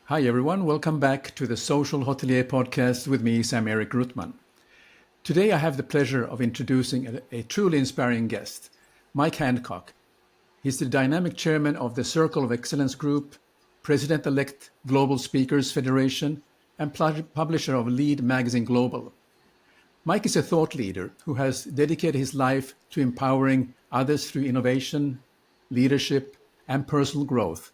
Hi, everyone. Welcome back to the Social Hotelier podcast with me, Sam-Erik Ruttmann. Today, I have the pleasure of introducing a truly inspiring guest, Mike Handcock. He's the dynamic chairman of the Circle of Excellence Group, president-elect Global Speakers Federation, and publisher of Lead Magazine Global. Mike is a thought leader who has dedicated his life to empowering others through innovation, leadership, and personal growth.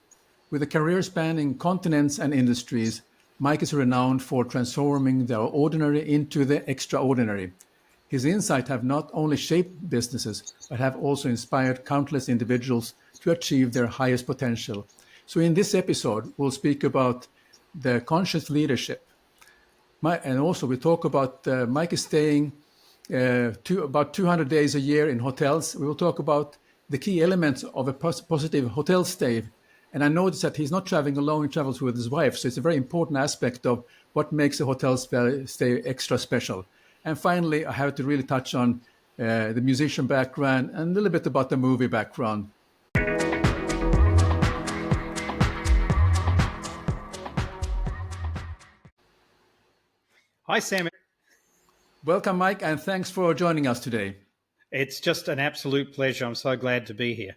With a career spanning continents and industries, Mike is renowned for transforming the ordinary into the extraordinary. His insights have not only shaped businesses, but have also inspired countless individuals to achieve their highest potential. So, in this episode, we'll speak about the conscious leadership. And also, we talk about Mike is staying about 200 days a year in hotels. We will talk about the key elements of a positive hotel stay. And I noticed that he's not traveling alone, he travels with his wife. So it's a very important aspect of what makes a hotel stay extra special. And finally, I have to really touch on the musician background and a little bit about the movie background. Hi, Sam. Welcome, Mike, and thanks for joining us today. It's just an absolute pleasure. I'm so glad to be here.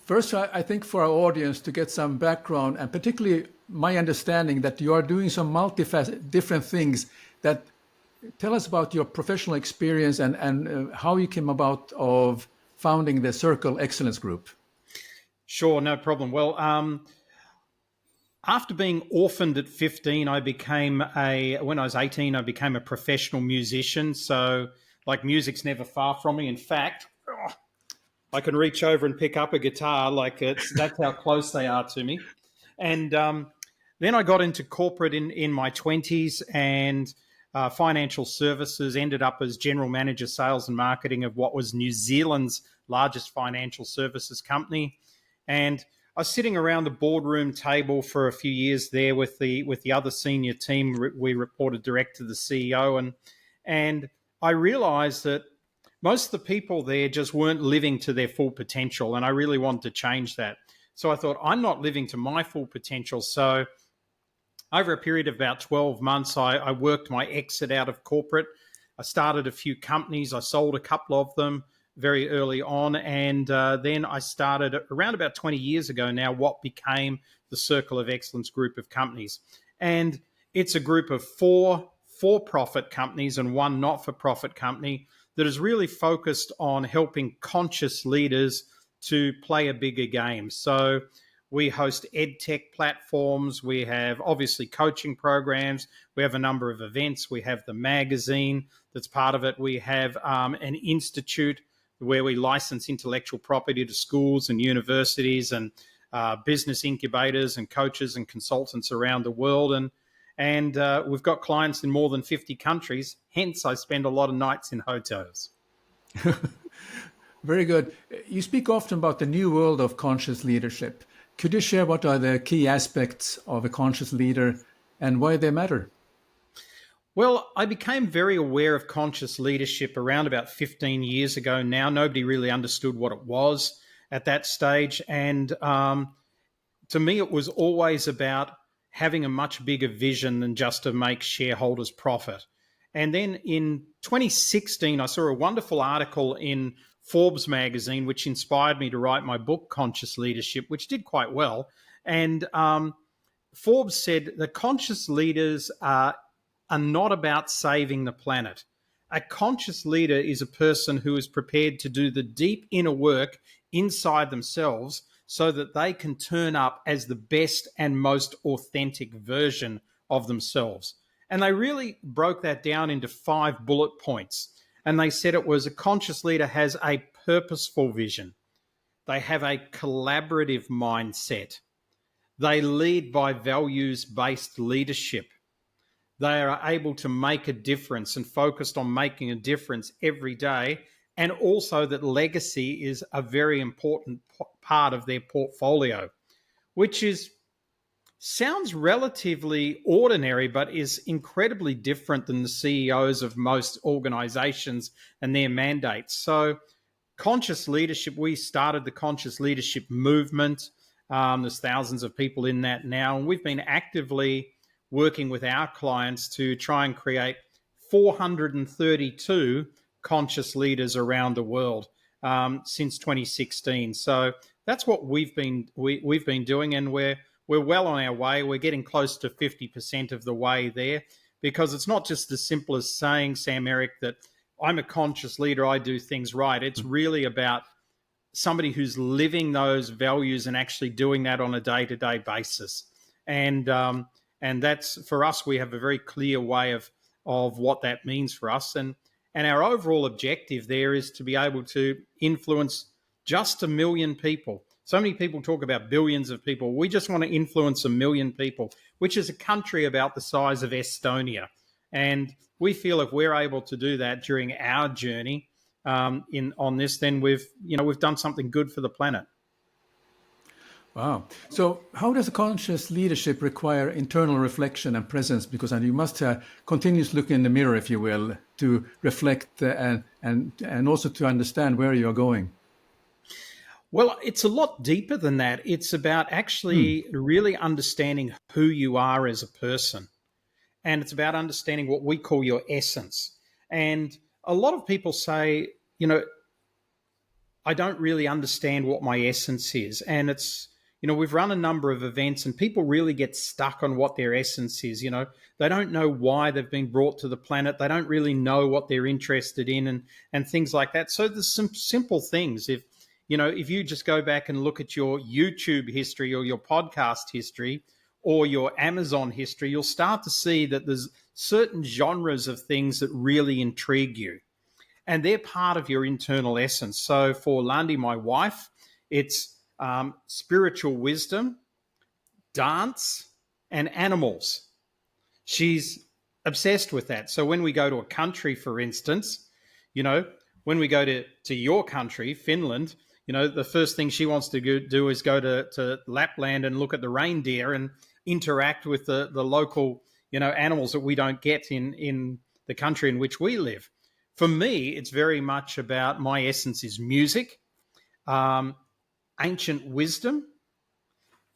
First, I think for our audience to get some background, and particularly my understanding that you are doing some different things, that tell us about your professional experience and how you came about of founding the Circle Excellence Group. Sure, no problem. Well, after being orphaned at 15, when I was 18, I became a professional musician. So, like, music's never far from me. In fact, I can reach over and pick up a guitar. That's how close they are to me. And then I got into corporate in my 20s and financial services, ended up as general manager, sales and marketing of what was New Zealand's largest financial services company. And I was sitting around the boardroom table for a few years there with the other senior team. We reported direct to the CEO, and I realized that most of the people there just weren't living to their full potential, and I really wanted to change that. So I thought, I'm not living to my full potential. So over a period of about 12 months, I worked my exit out of corporate. I started a few companies. I sold a couple of them very early on, and then I started around about 20 years ago now what became the Circle of Excellence group of companies. And it's a group of four for-profit companies and one not-for-profit company that is really focused on helping conscious leaders to play a bigger game. So we host ed tech platforms. We have obviously coaching programs. We have a number of events. We have the magazine that's part of it. We have an institute where we license intellectual property to schools and universities and business incubators and coaches and consultants around the world. And we've got clients in more than 50 countries. Hence, I spend a lot of nights in hotels. Very good. You speak often about the new world of conscious leadership. Could you share what are the key aspects of a conscious leader and why they matter? Well, I became very aware of conscious leadership around about 15 years ago now. Nobody really understood what it was at that stage. And to me, it was always about having a much bigger vision than just to make shareholders profit. And then in 2016, I saw a wonderful article in Forbes magazine, which inspired me to write my book, Conscious Leadership, which did quite well. And Forbes said that conscious leaders are not about saving the planet. A conscious leader is a person who is prepared to do the deep inner work inside themselves so that they can turn up as the best and most authentic version of themselves. And they really broke that down into 5 bullet points. And they said it was a conscious leader has a purposeful vision. They have a collaborative mindset. They lead by values-based leadership. They are able to make a difference and focused on making a difference every day. And also that legacy is a very important part of their portfolio, which sounds relatively ordinary, but is incredibly different than the CEOs of most organizations and their mandates. So conscious leadership, we started the conscious leadership movement There's thousands of people in that now. And we've been actively working with our clients to try and create 432 conscious leaders around the world since 2016. So that's what we've been doing, and we're well on our way. We're getting close to 50% of the way there, because it's not just as simple as saying, Sam-Erik, that I'm a conscious leader, I do things right. It's really about somebody who's living those values and actually doing that on a day-to-day basis. And that's, for us, we have a very clear way of what that means for us. And our overall objective there is to be able to influence just 1 million people. So many people talk about billions of people. We just want to influence 1 million people, which is a country about the size of Estonia. And we feel if we're able to do that during our journey on this, then we've done something good for the planet. Wow. So how does a conscious leadership require internal reflection and presence? Because you must continuously look in the mirror, if you will, to reflect and also to understand where you're going. Well, it's a lot deeper than that. It's about actually really understanding who you are as a person. And it's about understanding what we call your essence. And a lot of people say, I don't really understand what my essence is. And it's, we've run a number of events and people really get stuck on what their essence is. They don't know why they've been brought to the planet. They don't really know what they're interested in and things like that. So there's some simple things. If you just go back and look at your YouTube history or your podcast history or your Amazon history, you'll start to see that there's certain genres of things that really intrigue you. And they're part of your internal essence. So for Landi, my wife, it's spiritual wisdom, dance, and animals. She's obsessed with that. So when we go to a country, for instance, when we go to your country, Finland, the first thing she wants to do is go to Lapland and look at the reindeer and interact with the local, animals that we don't get in the country in which we live. For me, it's very much about my essence is music, ancient wisdom,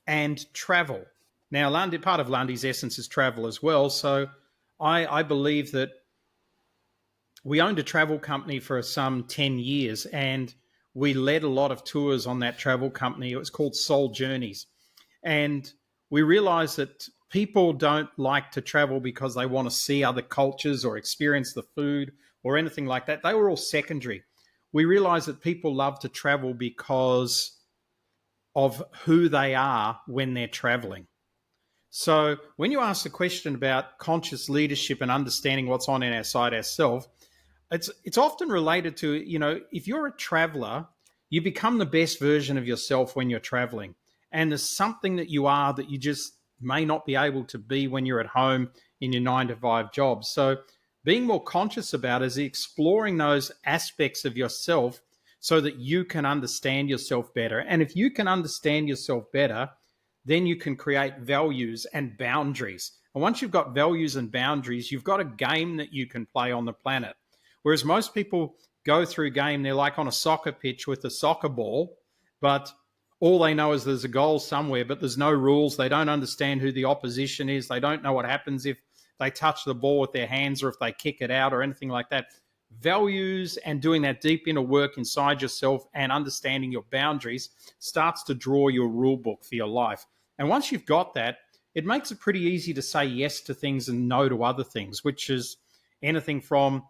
and travel. Now, part of Landi's essence is travel as well. So I believe that we owned a travel company for some 10 years, and we led a lot of tours on that travel company. It was called Soul Journeys. And we realized that people don't like to travel because they want to see other cultures or experience the food or anything like that. They were all secondary. We realized that people love to travel because of who they are when they're traveling. So when you ask the question about conscious leadership and understanding what's on in inside ourselves, it's often related to, if you're a traveler, you become the best version of yourself when you're traveling. And there's something that you are that you just may not be able to be when you're at home in your 9-to-5 job. So being more conscious about is exploring those aspects of yourself so that you can understand yourself better. And if you can understand yourself better, then you can create values and boundaries. And once you've got values and boundaries, you've got a game that you can play on the planet. Whereas most people go through a game, they're like on a soccer pitch with a soccer ball, but all they know is there's a goal somewhere, but there's no rules. They don't understand who the opposition is. They don't know what happens if they touch the ball with their hands or if they kick it out or anything like that. Values and doing that deep inner work inside yourself and understanding your boundaries starts to draw your rule book for your life. And once you've got that, it makes it pretty easy to say yes to things and no to other things, which is anything from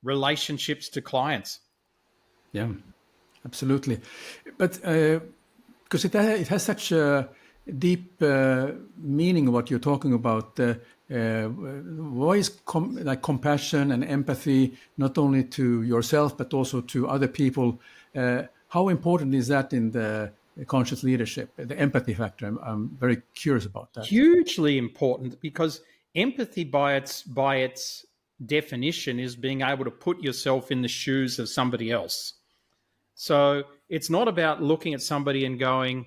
relationships to clients. Yeah, absolutely. But because it has such a deep meaning what you're talking about. Voice like compassion and empathy, not only to yourself but also to other people. How important is that in the conscious leadership? The empathy factor. I'm very curious about that. Hugely important, because empathy, by its definition, is being able to put yourself in the shoes of somebody else. So it's not about looking at somebody and going,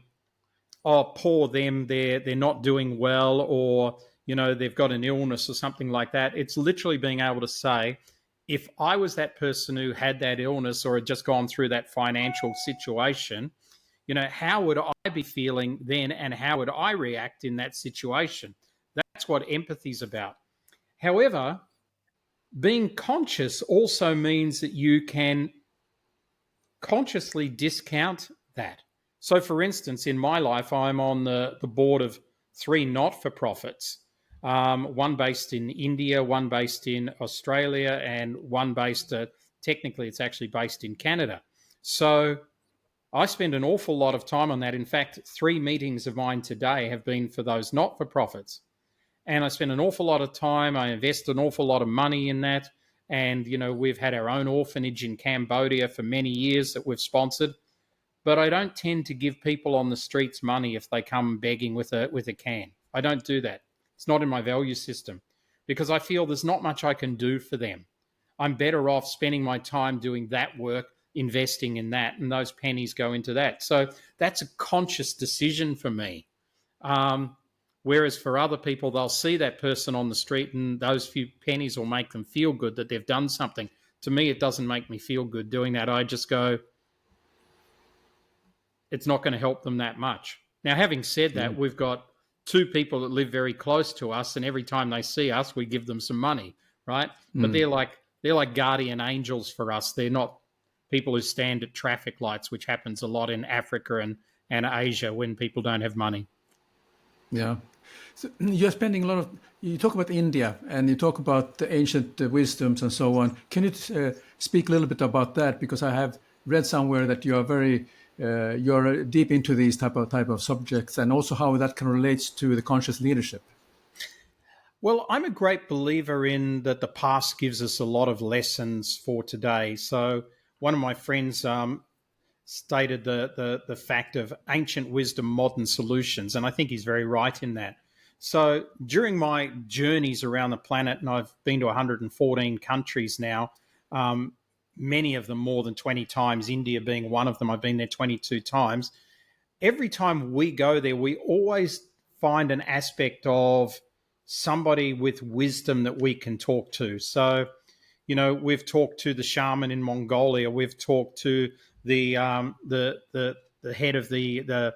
"Oh, poor them, they're not doing well," or they've got an illness or something like that. It's literally being able to say, if I was that person who had that illness or had just gone through that financial situation, how would I be feeling then, and how would I react in that situation? That's what empathy is about. However, being conscious also means that you can consciously discount that. So, for instance, in my life, I'm on the board of 3 not-for-profits, one based in India, one based in Australia, and one based, technically, it's actually based in Canada. So I spend an awful lot of time on that. In fact, 3 meetings of mine today have been for those not-for-profits. And I spend an awful lot of time, I invest an awful lot of money in that. And, we've had our own orphanage in Cambodia for many years that we've sponsored. But I don't tend to give people on the streets money if they come begging with a can. I don't do that. It's not in my value system, because I feel there's not much I can do for them. I'm better off spending my time doing that work, investing in that, and those pennies go into that. So that's a conscious decision for me. Whereas for other people, they'll see that person on the street and those few pennies will make them feel good that they've done something. To me, it doesn't make me feel good doing that. I just go, it's not going to help them that much. Now, having said that, we've got 2 people that live very close to us, and every time they see us, we give them some money, right? But they're like guardian angels for us. They're not people who stand at traffic lights, which happens a lot in Africa and Asia when people don't have money. Yeah. So you're spending a lot of, you talk about India and you talk about the ancient wisdoms and so on. Can you speak a little bit about that? Because I have read somewhere that you are you're deep into these type of subjects, and also how that can relate to the conscious leadership. Well, I'm a great believer in that the past gives us a lot of lessons for today. So one of my friends stated the fact of ancient wisdom, modern solutions, and I think he's very right in that. So during my journeys around the planet, and I've been to 114 countries now, many of them more than 20 times, India being one of them, I've been there 22 times. Every time we go there, we always find an aspect of somebody with wisdom that we can talk to. So, we've talked to the shaman in Mongolia, we've talked to the head of the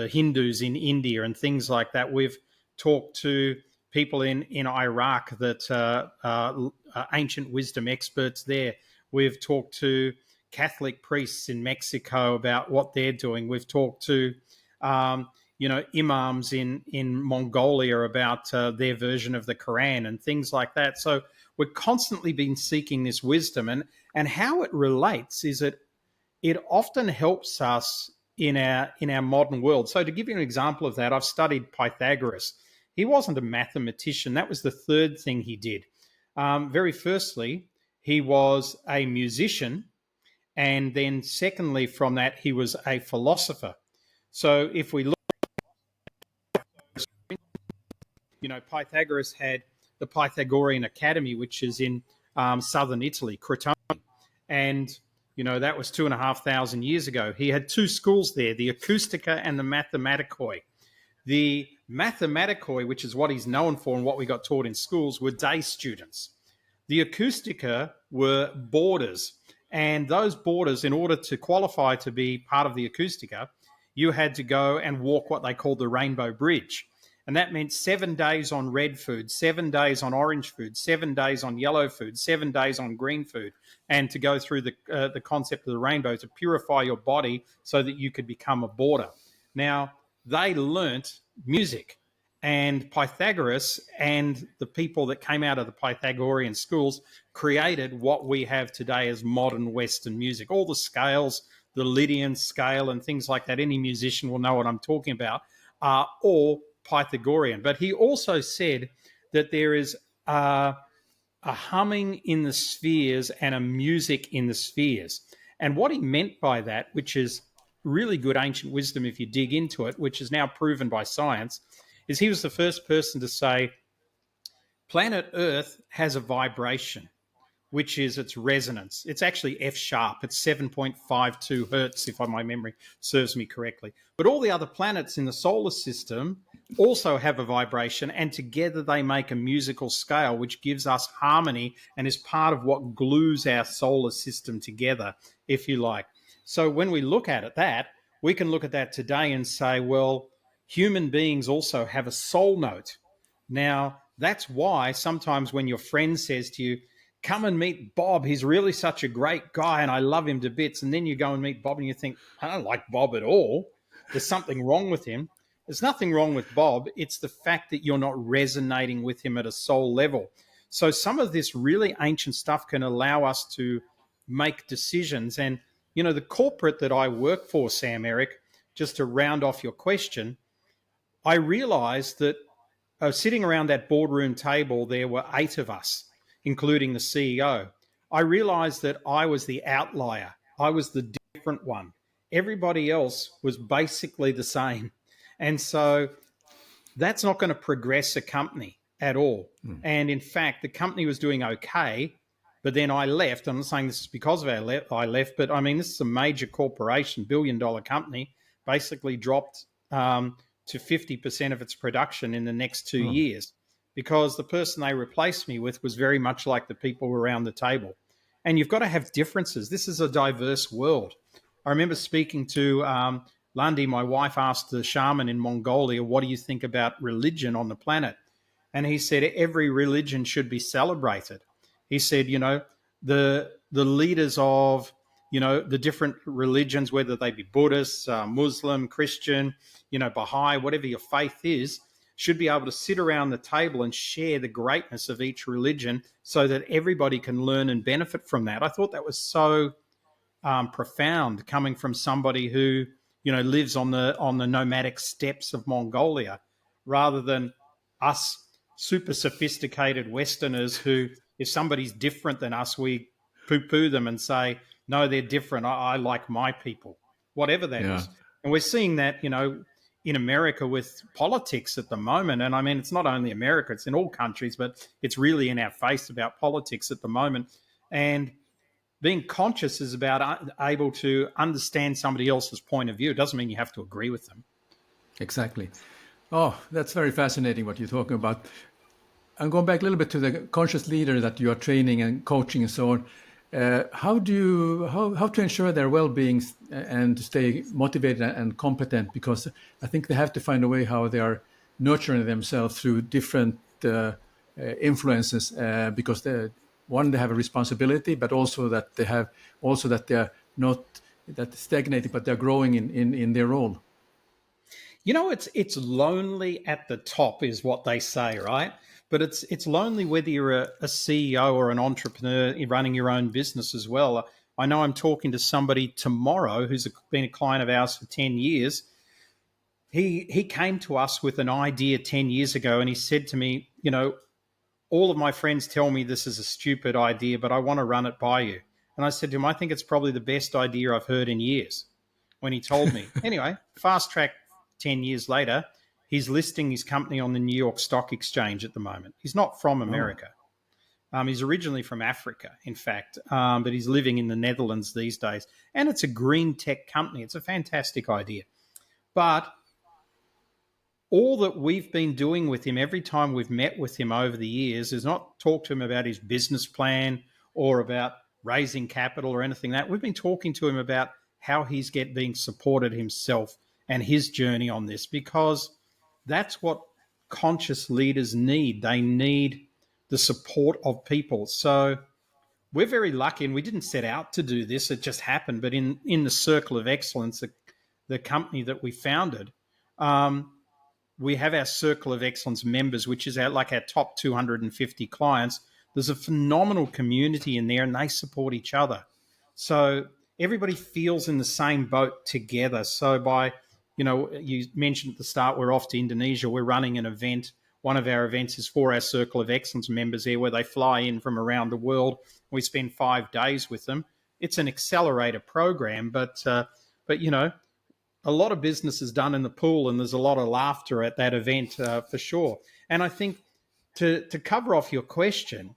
Hindus in India and things like that. We've talked to people in Iraq that are ancient wisdom experts there. We've talked to Catholic priests in Mexico about what they're doing. We've talked to imams in Mongolia about their version of the Quran and things like that. So we're constantly been seeking this wisdom, and how it relates is it often helps us in our modern world. So to give you an example of that, I've studied Pythagoras. He wasn't a mathematician. That was the third thing he did. Very firstly, he was a musician, and then secondly from that, he was a philosopher. So if we look, Pythagoras had the Pythagorean Academy, which is in southern Italy, Crotone. And, that was 2,500 years ago. He had 2 schools there, the Acoustica and the Mathematicoi. The Mathematicoi, which is what he's known for and what we got taught in schools, were day students. The Acoustica were boarders. And those boarders, in order to qualify to be part of the Acoustica, you had to go and walk what they called the Rainbow Bridge. And that meant 7 days on red food, 7 days on orange food, 7 days on yellow food, 7 days on green food, and to go through the concept of the rainbow to purify your body so that you could become a boarder. Now, they learnt music, and Pythagoras and the people that came out of the Pythagorean schools created what we have today as modern Western music. All the scales, the Lydian scale and things like that, any musician will know what I'm talking about, are all Pythagorean. But he also said that there is a humming in the spheres and a music in the spheres. And what he meant by that, which is really good ancient wisdom if you dig into it, which is now proven by science, is he was the first person to say planet Earth has a vibration, which is its resonance. It's actually F sharp. It's 7.52 hertz, if my memory serves me correctly. But all the other planets in the solar system also have a vibration, and together they make a musical scale, which gives us harmony and is part of what glues our solar system together, if you like. So when we look at it, we can look at that today and say, well, human beings also have a soul note. Now, that's why sometimes when your friend says to you, come and meet Bob, he's really such a great guy and I love him to bits. And then you go and meet Bob and you think, I don't like Bob at all. There's something wrong with him. There's nothing wrong with Bob. It's the fact that you're not resonating with him at a soul level. So some of this really ancient stuff can allow us to make decisions. And, the corporate that I work for, Sam-Erik, just to round off your question, I realized that sitting around that boardroom table, there were 8 of us, including the CEO. I realized that I was the outlier. I was the different one. Everybody else was basically the same. And so that's not going to progress a company at all. And in fact, the company was doing okay, but then I left. I'm not saying this is because of I left, but I mean, this is a major corporation, billion-dollar company, basically dropped to 50% of its production in the next 2 years because the person they replaced me with was very much like the people around the table. And you've got to have differences. This is a diverse world. I remember speaking to Landi, my wife, asked the shaman in Mongolia, what do you think about religion on the planet? And he said, every religion should be celebrated. He said, the leaders of, the different religions, whether they be Buddhist, Muslim, Christian, Baha'i, whatever your faith is, should be able to sit around the table and share the greatness of each religion so that everybody can learn and benefit from that. I thought that was so profound coming from somebody who, lives on the nomadic steppes of Mongolia, rather than us super sophisticated Westerners who, if somebody's different than us, we poo-poo them and say, no, they're different. I like my people, whatever that is. And we're seeing that, in America with politics at the moment. And I mean, it's not only America, it's in all countries, but it's really in our face about politics at the moment. And being conscious is about able to understand somebody else's point of view. It doesn't mean you have to agree with them. Exactly. Oh, that's very fascinating what you're talking about. I'm going back a little bit to the conscious leader that you are training and coaching and so on. How to ensure their well-being and to stay motivated and competent? Because I think they have to find a way how they are nurturing themselves through different influences. Because they have a responsibility, but also that they are not that stagnated, but they're growing in their role. It's lonely at the top, is what they say, right? But it's lonely whether you're a CEO or an entrepreneur running your own business as well. I know I'm talking to somebody tomorrow who's been a client of ours for 10 years. He came to us with an idea 10 years ago, and he said to me, all of my friends tell me this is a stupid idea, but I want to run it by you. And I said to him, I think it's probably the best idea I've heard in years, when he told me. Anyway, fast track 10 years later, he's listing his company on the New York Stock Exchange at the moment. He's not from America. He's originally from Africa, in fact, but he's living in the Netherlands these days. And it's a green tech company. It's a fantastic idea. But all that we've been doing with him every time we've met with him over the years is not talk to him about his business plan or about raising capital or anything like that. We've been talking to him about how he's being supported himself and his journey on this, because that's what conscious leaders need. They need the support of people. So we're very lucky, and we didn't set out to do this. It just happened. But in the Circle of Excellence, the company that we founded, we have our Circle of Excellence members, which is our top 250 clients. There's a phenomenal community in there, and they support each other. So everybody feels in the same boat together. So by, you mentioned at the start, we're off to Indonesia. We're running an event. One of our events is for our Circle of Excellence members there, where they fly in from around the world. We spend 5 days with them. It's an accelerator program, but a lot of business is done in the pool, and there's a lot of laughter at that event for sure. And I think to cover off your question,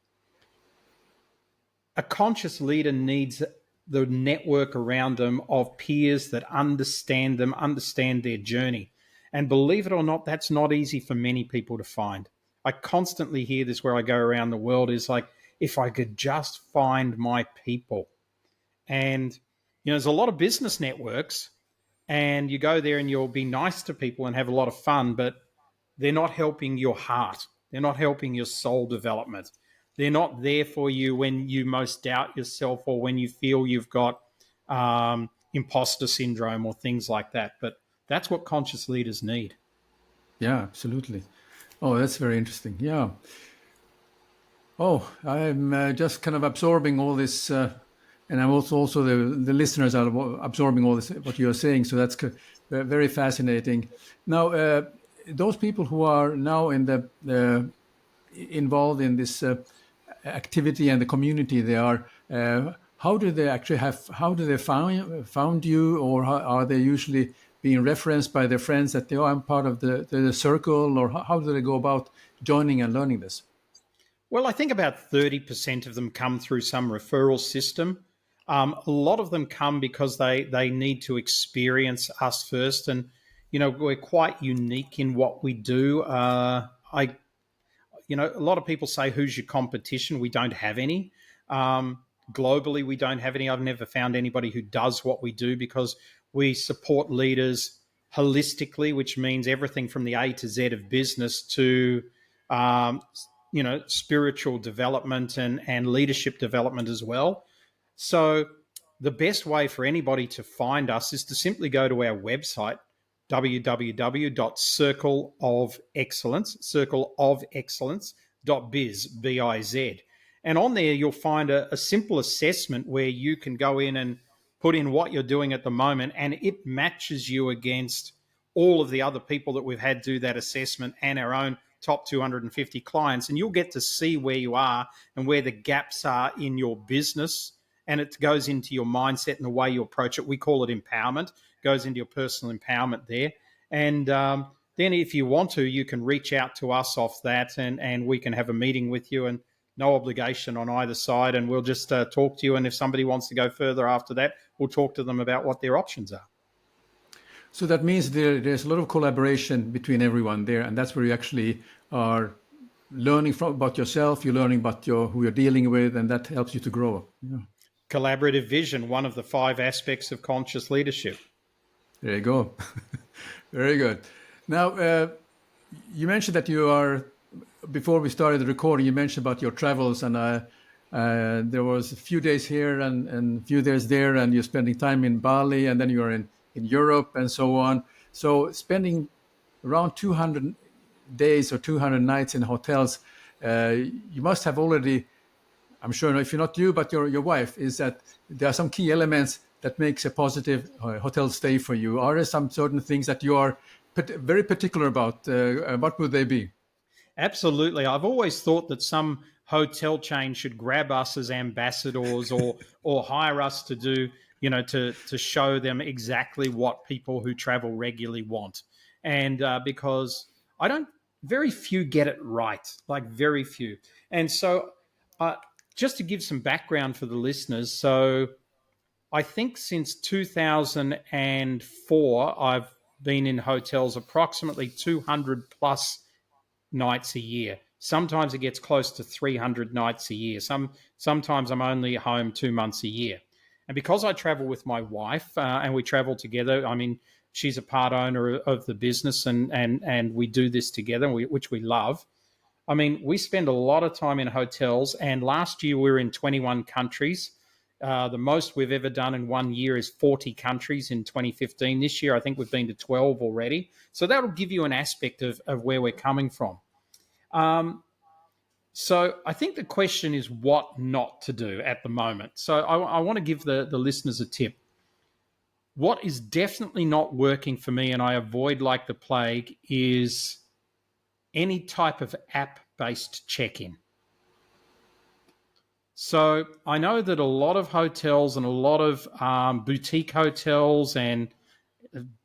a conscious leader needs the network around them of peers that understand them, understand their journey. And believe it or not, that's not easy for many people to find. I constantly hear this where I go around the world, is like, if I could just find my people. And There's a lot of business networks, and you go there and you'll be nice to people and have a lot of fun, but they're not helping your heart. They're not helping your soul development. They're not there for you when you most doubt yourself or when you feel you've got imposter syndrome or things like that. But that's what conscious leaders need. Yeah, absolutely. Oh, that's very interesting. Yeah. Oh, I'm just kind of absorbing all this, and I'm also the listeners are absorbing all this what you're saying. So that's very fascinating. Now, those people who are now in the involved in this activity and the community they are, how do they actually how do they found you, or how, are they usually being referenced by their friends that I'm part of the circle, or how do they go about joining and learning this? Well, I think about 30% of them come through some referral system. A lot of them come because they need to experience us first. And, we're quite unique in what we do. A lot of people say, who's your competition? We don't have any. Globally, we don't have any. I've never found anybody who does what we do because we support leaders holistically, which means everything from the A to Z of business to, spiritual development and leadership development as well. So the best way for anybody to find us is to simply go to our website, circleofexcellence.biz, B-I-Z. And on there, you'll find a simple assessment where you can go in and put in what you're doing at the moment, and it matches you against all of the other people that we've had do that assessment and our own top 250 clients. And you'll get to see where you are and where the gaps are in your business. And it goes into your mindset and the way you approach it. We call it empowerment. Goes into your personal empowerment there. And then if you want to, you can reach out to us off that and we can have a meeting with you, and no obligation on either side. And we'll just talk to you. And if somebody wants to go further after that, we'll talk to them about what their options are. So that means there's a lot of collaboration between everyone there, and that's where you actually are learning about yourself. You're learning about who you're dealing with, and that helps you to grow. Yeah. Collaborative vision, one of the 5 aspects of conscious leadership. There you go. Very good. Now, you mentioned that you are, before we started the recording, you mentioned about your travels, and there was a few days here and a few days there, and you're spending time in Bali, and then you're in Europe and so on. So spending around 200 days or 200 nights in hotels, you must have already, I'm sure if you're not you, but your wife, is that there are some key elements that makes a positive hotel stay for you. Are there some certain things that you are very particular about? What would they be? Absolutely. I've always thought that some hotel chain should grab us as ambassadors or hire us to do, to show them exactly what people who travel regularly want. And because very few get it right, like very few. And so just to give some background for the listeners, so I think since 2004, I've been in hotels approximately 200 plus nights a year. Sometimes it gets close to 300 nights a year. Sometimes I'm only home 2 months a year. And because I travel with my wife and we travel together, I mean, she's a part owner of the business and we do this together, which we love. I mean, we spend a lot of time in hotels, and last year we were in 21 countries. The most we've ever done in 1 year is 40 countries in 2015. This year, I think we've been to 12 already. So that'll give you an aspect of where we're coming from. So I think the question is what not to do at the moment. So I want to give the listeners a tip. What is definitely not working for me, and I avoid like the plague, is any type of app-based check-in. So I know that a lot of hotels and a lot of boutique hotels and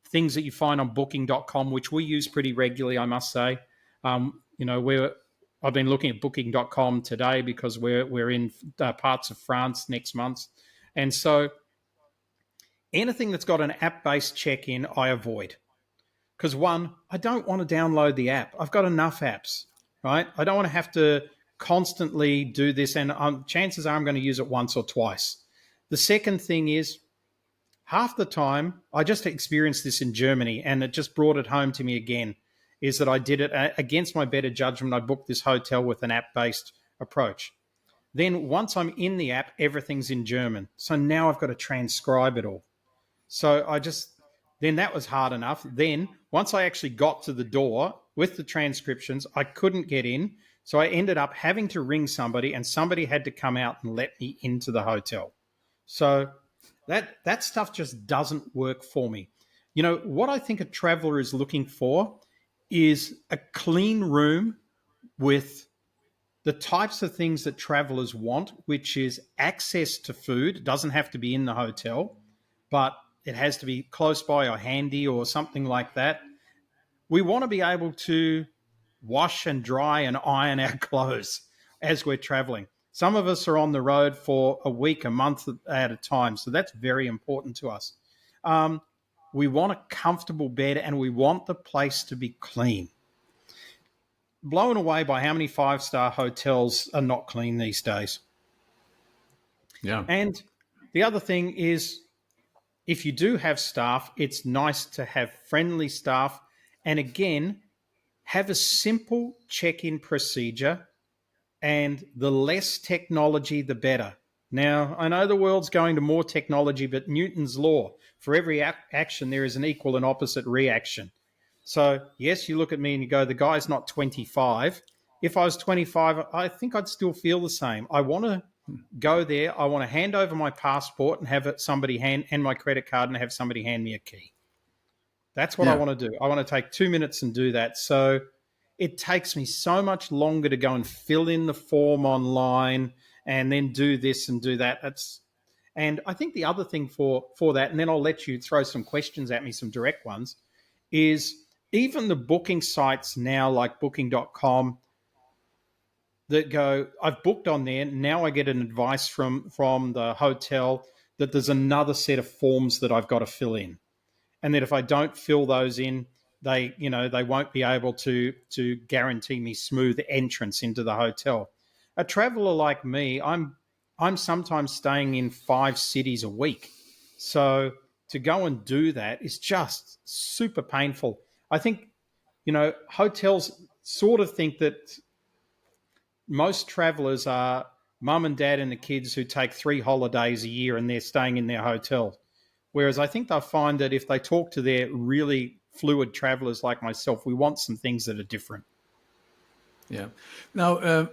things that you find on booking.com, which we use pretty regularly, I must say. I've been looking at booking.com today because we're in parts of France next month. And so anything that's got an app-based check-in, I avoid. Because one, I don't want to download the app. I've got enough apps, right? I don't want to have to constantly do this, and chances are I'm going to use it once or twice. The second thing is half the time, I just experienced this in Germany, and it just brought it home to me again, is that I did it against my better judgment. I booked this hotel with an app-based approach. Then once I'm in the app, everything's in German. So now I've got to transcribe it all. So then that was hard enough. Then once I actually got to the door with the transcriptions, I couldn't get in. So I ended up having to ring somebody, and somebody had to come out and let me into the hotel. So that stuff just doesn't work for me. What I think a traveler is looking for is a clean room with the types of things that travelers want, which is access to food. It doesn't have to be in the hotel, but it has to be close by or handy or something like that. We want to be able to wash and dry and iron our clothes as we're traveling. Some of us are on the road for a week, a month at a time, so that's very important to us. We want a comfortable bed, and we want the place to be clean. Blown away by how many 5-star hotels are not clean these days. Yeah. And the other thing is, if you do have staff, it's nice to have friendly staff. And again, have a simple check-in procedure, and the less technology, the better. Now, I know the world's going to more technology, but Newton's law, for every action, there is an equal and opposite reaction. So, yes, you look at me and you go, the guy's not 25. If I was 25, I think I'd still feel the same. I want to go there. I want to hand over my passport and have somebody and my credit card and have somebody hand me a key. That's what I want to do. I want to take 2 minutes and do that. So it takes me so much longer to go and fill in the form online and then do this and do that. And I think the other thing for that, and then I'll let you throw some questions at me, some direct ones, is even the booking sites now like booking.com that go, I've booked on there, now I get an advice from the hotel that there's another set of forms that I've got to fill in. And that if I don't fill those in, they won't be able to guarantee me smooth entrance into the hotel. A traveler like me, I'm sometimes staying in 5 cities a week. So to go and do that is just super painful. I think, hotels sort of think that most travelers are mum and dad and the kids who take 3 holidays a year and they're staying in their hotel. Whereas I think they'll find that if they talk to their really fluid travelers like myself, we want some things that are different. Yeah. Now,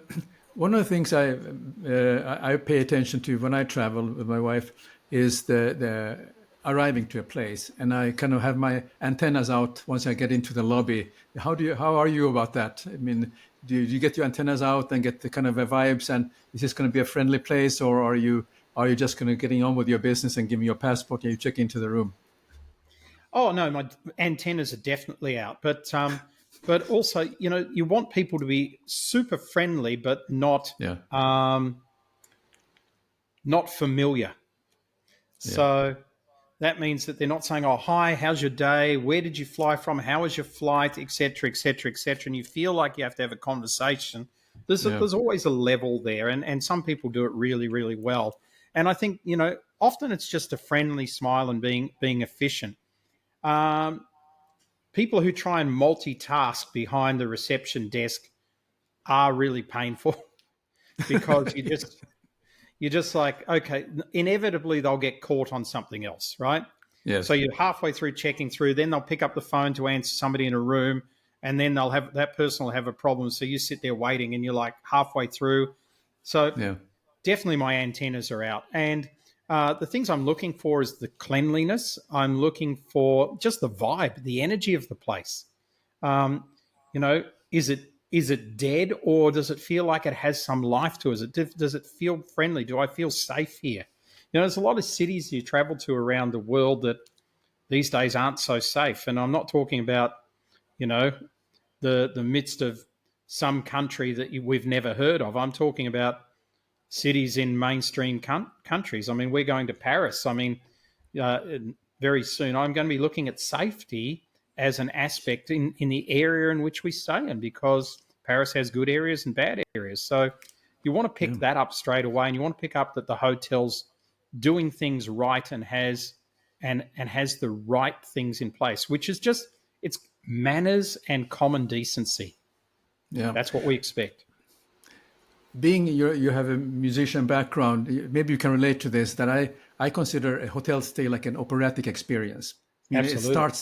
one of the things I pay attention to when I travel with my wife is the arriving to a place, and I kind of have my antennas out once I get into the lobby. How are you about that? I mean, do you get your antennas out and get the kind of vibes, and is this going to be a friendly place, or are you just going to getting on with your business and give me your passport and you check into the room? Oh no, my antennas are definitely out, but also, you want people to be super friendly, but not not familiar. So that means that they're not saying, "Oh, hi, how's your day? Where did you fly from? How was your flight?" etc., etc., etc. And you feel like you have to have a conversation. There's always a level there, and some people do it really, really well. And I think often it's just a friendly smile and being efficient. People who try and multitask behind the reception desk are really painful because you're just like, okay, inevitably they'll get caught on something else, right? Yes. So you're halfway through checking through, then they'll pick up the phone to answer somebody in a room, and then that person will have a problem. So you sit there waiting, and you're like halfway through. So definitely my antennas are out. And the things I'm looking for is the cleanliness. I'm looking for just the vibe, the energy of the place. Is it dead, or does it feel like it has some life to it? Does it feel friendly? Do I feel safe here? There's a lot of cities you travel to around the world that these days aren't so safe. And I'm not talking about, the midst of some country that we've never heard of. I'm talking about cities in mainstream countries. I mean, we're going to Paris. I mean, very soon I'm going to be looking at safety as an aspect in the area in which we stay in, because Paris has good areas and bad areas. So you want to pick that up straight away, and you want to pick up that the hotel's doing things right and has and has the right things in place, which is just, it's manners and common decency. Yeah. That's what we expect. Being you have a musician background, maybe you can relate to this, that I consider a hotel stay like an operatic experience. I mean, it Absolutely.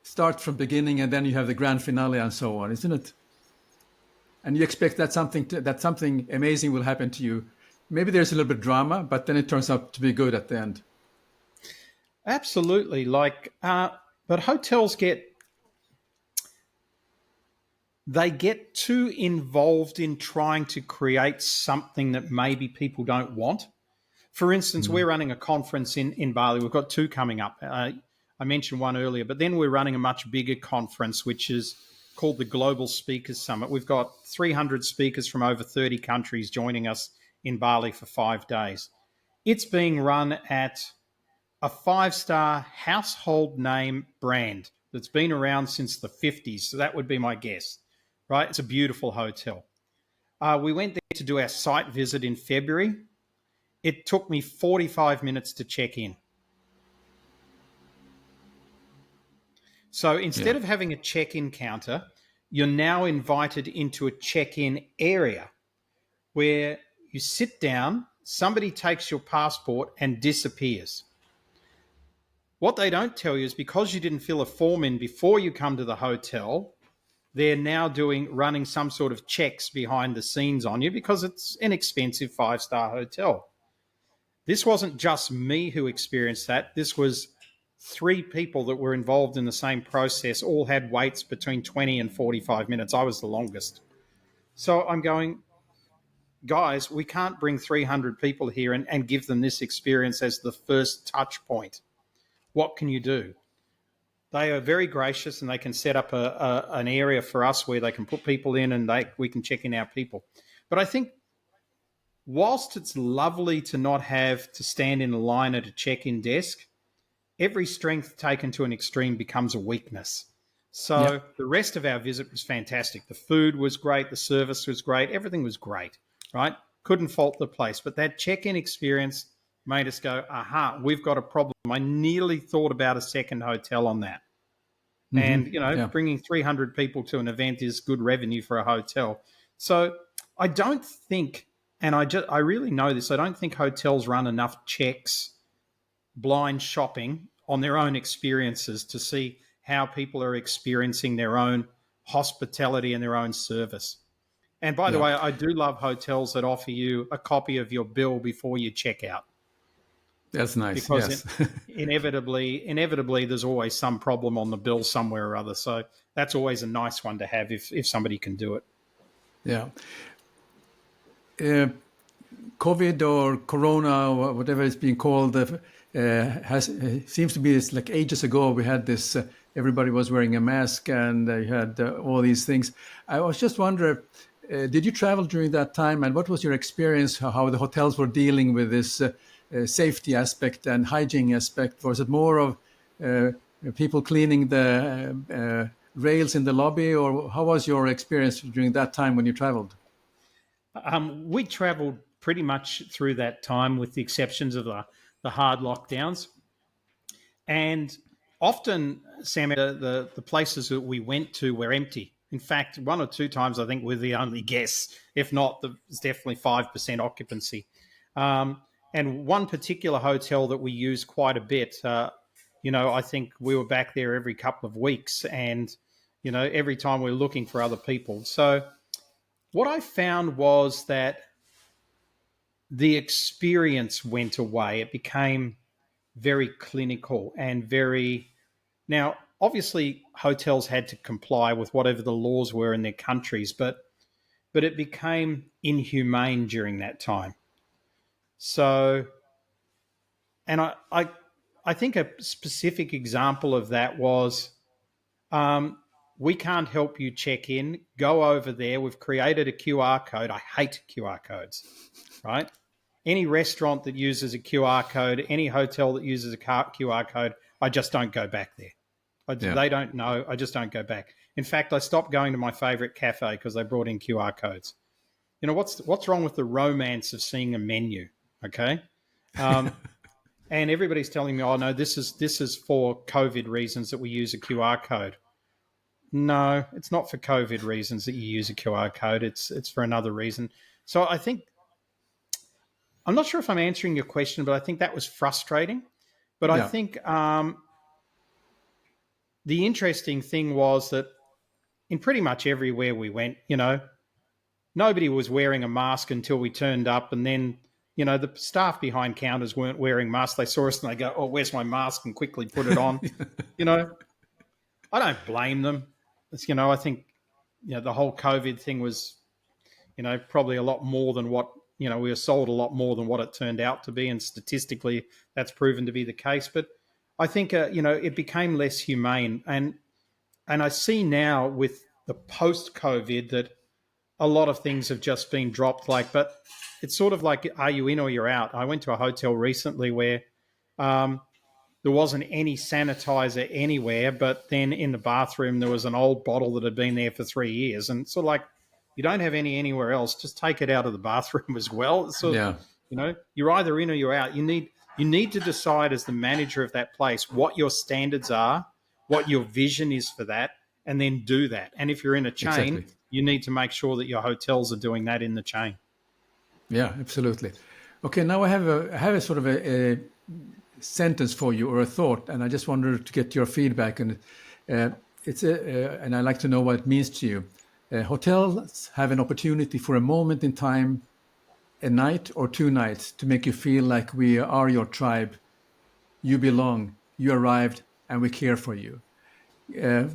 starts from beginning, and then you have the grand finale and so on, isn't it? And you expect that something amazing will happen to you. Maybe there's a little bit of drama, but then it turns out to be good at the end. Absolutely. But hotels they get too involved in trying to create something that maybe people don't want. For instance, we're running a conference in Bali. We've got two coming up. I mentioned one earlier, but then we're running a much bigger conference, which is called the Global Speakers Summit. We've got 300 speakers from over 30 countries joining us in Bali for 5 days. It's being run at a 5-star household name brand that's been around since the 50s. So that would be my guess, right? It's a beautiful hotel. We went there to do our site visit in February. It took me 45 minutes to check in. So instead of having a check-in counter, you're now invited into a check-in area where you sit down, somebody takes your passport and disappears. What they don't tell you is because you didn't fill a form in before you come to the hotel, they're now running some sort of checks behind the scenes on you because it's an expensive 5-star hotel. This wasn't just me who experienced that. This was 3 people that were involved in the same process, all had waits between 20 and 45 minutes. I was the longest. So I'm going, guys, we can't bring 300 people here and give them this experience as the first touch point. What can you do? They are very gracious, and they can set up an area for us where they can put people in, and we can check in our people. But I think whilst it's lovely to not have to stand in a line at a check-in desk, every strength taken to an extreme becomes a weakness. So the rest of our visit was fantastic. The food was great. The service was great. Everything was great, right? Couldn't fault the place. But that check-in experience made us go, aha, we've got a problem. I nearly thought about a second hotel on that. And, bringing 300 people to an event is good revenue for a hotel. So I don't think, and I really know this, I don't think hotels run enough checks, blind shopping on their own experiences to see how people are experiencing their own hospitality and their own service. And by the way, I do love hotels that offer you a copy of your bill before you check out. That's nice. Because Yes. inevitably, there's always some problem on the bill somewhere or other. So that's always a nice one to have if somebody can do it. Yeah. COVID or Corona or whatever it's being called seems to be, it's like ages ago we had this. Everybody was wearing a mask, and you had all these things. I was just wondering, did you travel during that time, and what was your experience? How the hotels were dealing with this safety aspect and hygiene aspect? Was it more of people cleaning the rails in the lobby, or how was your experience during that time when you traveled? We traveled pretty much through that time, with the exceptions of the hard lockdowns. And often, Sam, the places that we went to were empty. In fact, 1 or 2 times, I think we're the only guests. If not, there's definitely 5% occupancy. And one particular hotel that we used quite a bit, I think we were back there every couple of weeks, and, every time we were looking for other people. So what I found was that the experience went away. It became very clinical and very... Now, obviously, hotels had to comply with whatever the laws were in their countries, but it became inhumane during that time. So, and I think a specific example of that was, we can't help you check in. Go over there. We've created a QR code. I hate QR codes, right? Any restaurant that uses a QR code, any hotel that uses a QR code, I just don't go back there. They don't know. I just don't go back. In fact, I stopped going to my favorite cafe because they brought in QR codes. What's wrong with the romance of seeing a menu? Okay. And everybody's telling me, oh no, this is for COVID reasons that we use a QR code. No, it's not for COVID reasons that you use a QR code. It's for another reason. So I think I'm not sure if I'm answering your question, but I think that was frustrating. But I Yeah, think the interesting thing was that in pretty much everywhere we went, nobody was wearing a mask until we turned up, and then the staff behind counters weren't wearing masks. They saw us and they go, "Oh, where's my mask?" and quickly put it on. you know, I don't blame them. I think the whole COVID thing was probably a lot more than what we were sold a lot more than what it turned out to be, and statistically that's proven to be the case. But I think it became less humane, and I see now with the post COVID that a lot of things have just been dropped. But it's sort of like, are you in or you're out? I went to a hotel recently where um, there wasn't any sanitizer anywhere, but then in the bathroom there was an old bottle that had been there for 3 years, and sort of like, you don't have any anywhere else, just take it out of the bathroom as well. So yeah, you're either in or you're out. You need to decide as the manager of that place what your standards are, what your vision is for that, and then do that. And if you're in a chain, exactly. you need to make sure that your hotels are doing that in the chain. Yeah, absolutely. Okay, now I have a sort of a sentence for you or a thought, and I just wanted to get your feedback. And uh, and I like to know what it means to you. Hotels have an opportunity for a moment in time, a night or 2 nights, to make you feel like we are your tribe. You belong. You arrived, and we care for you.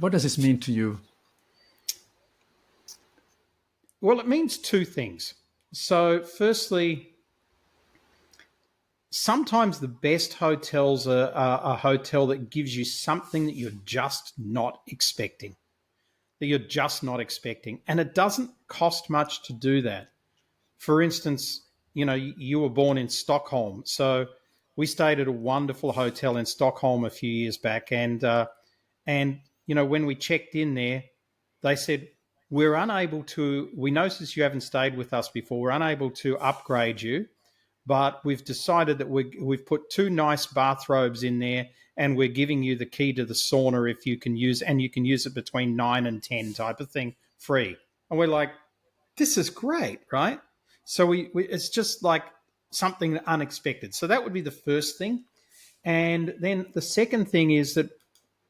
What does this mean to you? Well, it means two things. So, firstly, sometimes the best hotels are a hotel that gives you something that you're just not expecting. And it doesn't cost much to do that. For instance, you were born in Stockholm. So we stayed at a wonderful hotel in Stockholm a few years back. And when we checked in there, they said, we noticed you haven't stayed with us before. We're unable to upgrade you, but we've decided that we've put two nice bathrobes in there, and we're giving you the key to the sauna if you can use, and you can use it between 9 and 10 type of thing, free. And we're like, this is great, right? So we it's just like something unexpected. So that would be the first thing. And then the second thing is that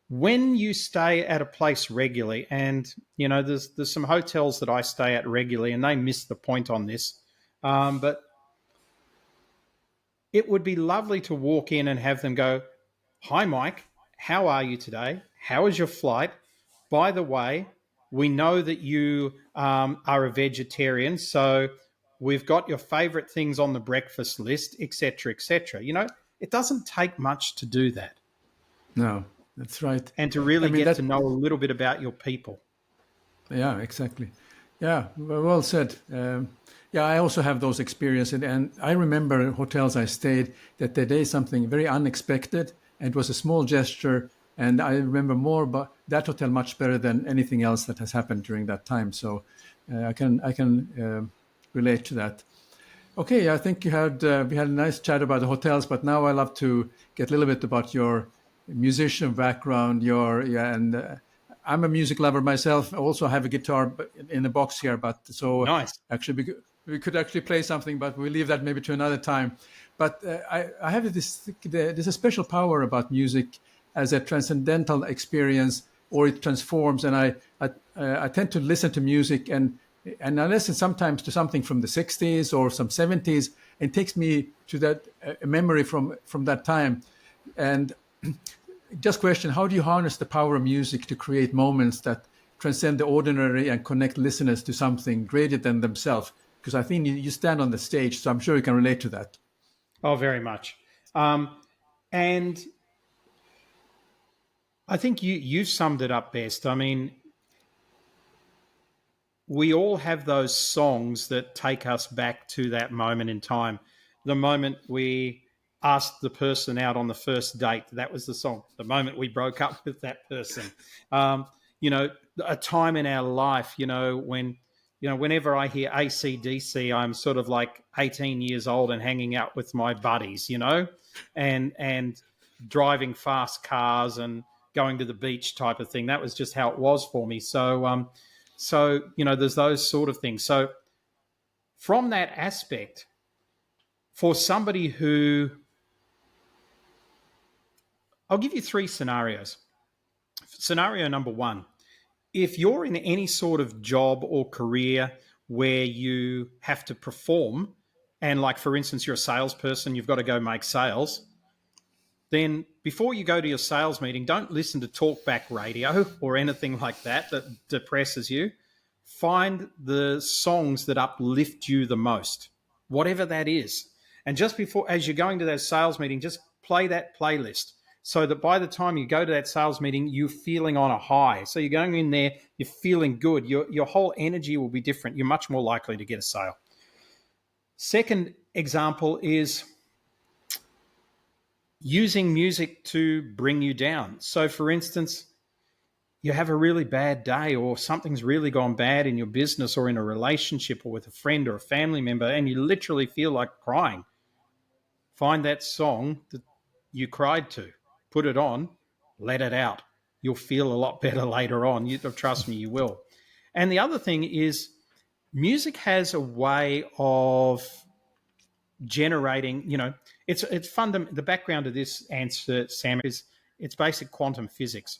when you stay at a place regularly, and there's some hotels that I stay at regularly, and they miss the point on this, but it would be lovely to walk in and have them go, "Hi, Mike, how are you today? How was your flight? By the way, we know that you are a vegetarian, so we've got your favorite things on the breakfast list, etc., etc." It doesn't take much to do that, No, that's right. and to I really mean get that. to know a little bit about your people. Yeah, exactly. Yeah, well said. Yeah, I also have those experiences, and I remember hotels I stayed that they did something very unexpected, and it was a small gesture, and I remember more about that hotel much better than anything else that has happened during that time. So I can relate to that. Okay, I think we had a nice chat about the hotels, but now I love to get a little bit about your musician background. I'm a music lover myself. I also have a guitar in the box here, but so Nice. actually we could actually play something, but we'll leave that maybe to another time. But I have there's a special power about music as a transcendental experience, or it transforms. And I tend to listen to music, and I listen sometimes to something from the 60s or some 70s, and takes me to that memory from that time. And just question, how do you harness the power of music to create moments that transcend the ordinary and connect listeners to something greater than themselves? Because I think you stand on the stage, so I'm sure you can relate to that. Oh, very much. And I think you've summed it up best. I mean, we all have those songs that take us back to that moment in time. The moment we asked the person out on the first date, that was the song. The moment we broke up with that person, um, a time in our life, when whenever I hear AC/DC, I'm sort of like 18 years old and hanging out with my buddies, and driving fast cars and going to the beach type of thing. That was just how it was for me. So there's those sort of things. So from that aspect, for somebody who, I'll give you 3 scenarios. Scenario number 1, if you're in any sort of job or career where you have to perform, and like, for instance, you're a salesperson, you've got to go make sales, then before you go to your sales meeting, don't listen to talkback radio or anything like that depresses you. Find the songs that uplift you the most, whatever that is. And just before, as you're going to that sales meeting, just play that playlist so that by the time you go to that sales meeting, you're feeling on a high. So you're going in there, you're feeling good. Your whole energy will be different. You're much more likely to get a sale. Second example is using music to bring you down. So for instance, you have a really bad day or something's really gone bad in your business or in a relationship or with a friend or a family member, and you literally feel like crying. Find that song that you cried to, put it on, let it out. You'll feel a lot better later on. Trust me, you will. And the other thing is, music has a way of generating, it's fundamental. The background of this answer, Sam, is it's basic quantum physics.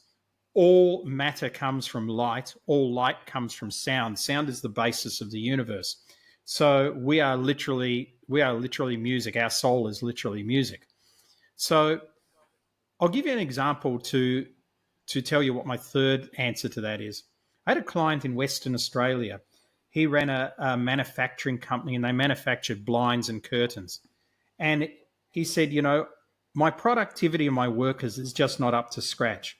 All matter comes from light. All light comes from sound. Sound is the basis of the universe. So we are literally music. Our soul is literally music. So I'll give you an example to tell you what my third answer to that is. I had a client in Western Australia. He ran a manufacturing company, and they manufactured blinds and curtains. And he said, my productivity of my workers is just not up to scratch.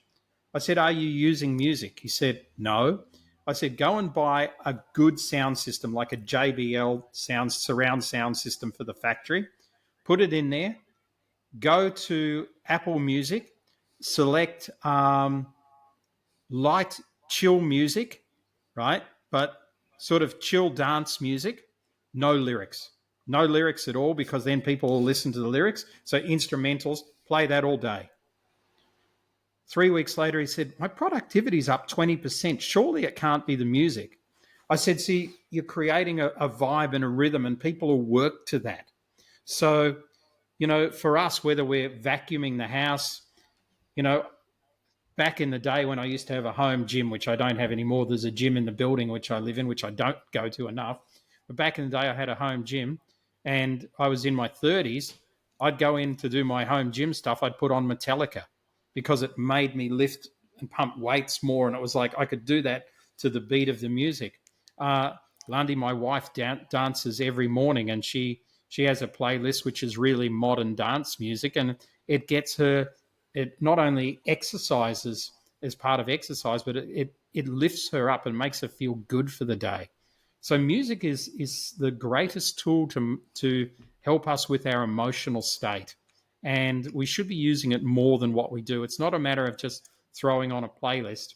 I said, are you using music? He said, no. I said, go and buy a good sound system, like a JBL surround sound system for the factory. Put it in there. Go to Apple Music. Select light, chill music, right? But sort of chill dance music. No lyrics. No lyrics at all, because then people will listen to the lyrics. So instrumentals, play that all day. 3 weeks later, he said, my productivity's up 20%. Surely it can't be the music. I said, see, you're creating a vibe and a rhythm, and people will work to that. So, for us, whether we're vacuuming the house, back in the day when I used to have a home gym, which I don't have anymore, there's a gym in the building which I live in, which I don't go to enough. But back in the day, I had a home gym, and I was in my 30s. I'd go in to do my home gym stuff. I'd put on Metallica, because it made me lift and pump weights more. And it was like I could do that to the beat of the music. Lundy, my wife, dances every morning, and she has a playlist which is really modern dance music. And it gets her, it not only exercises as part of exercise, but it lifts her up and makes her feel good for the day. So music is the greatest tool to help us with our emotional state. And we should be using it more than what we do. It's not a matter of just throwing on a playlist.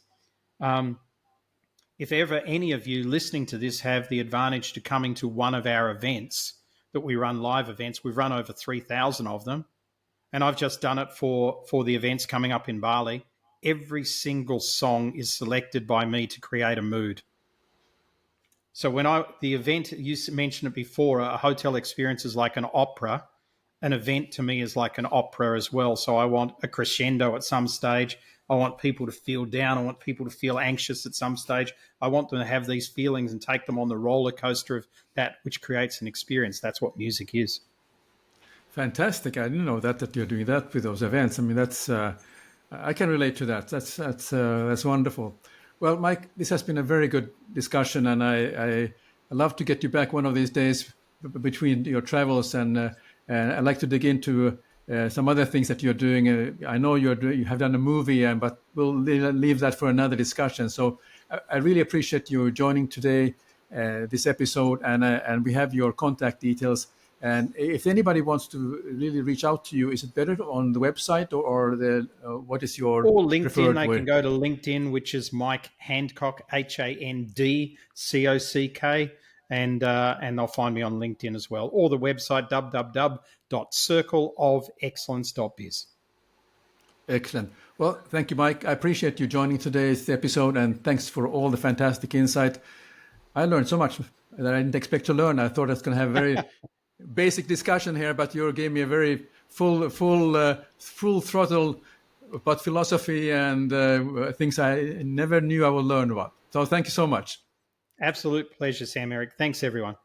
If ever any of you listening to this have the advantage to coming to one of our events that we run, live events, we've run over 3,000 of them. And I've just done it for the events coming up in Bali. Every single song is selected by me to create a mood. So the event, you mentioned it before, a hotel experience is like an opera. An event to me is like an opera as well. So I want a crescendo at some stage. I want people to feel down. I want people to feel anxious at some stage. I want them to have these feelings and take them on the roller coaster of that which creates an experience. That's what music is. Fantastic. I didn't know that you're doing that with those events. I mean, that's I can relate to that. That's wonderful. Well, Mike, this has been a very good discussion, and I love to get you back one of these days between your travels, and I'd like to dig into some other things that you're doing. I know you have done a movie, but we'll leave that for another discussion. So I really appreciate you joining today, this episode, and we have your contact details. And if anybody wants to really reach out to you, is it better on the website or the what is your Or LinkedIn, preferred they way? can go to LinkedIn, which is Mike Handcock, Handcock, and they'll find me on LinkedIn as well, or the website www.circleofexcellence.biz. Excellent. Well, thank you, Mike. I appreciate you joining today's episode, and thanks for all the fantastic insight. I learned so much that I didn't expect to learn. I thought I was going to have a very basic discussion here, but you gave me a very full throttle about philosophy and things I never knew I would learn about. So thank you so much. Absolute pleasure, Sam-Erik. Thanks, everyone.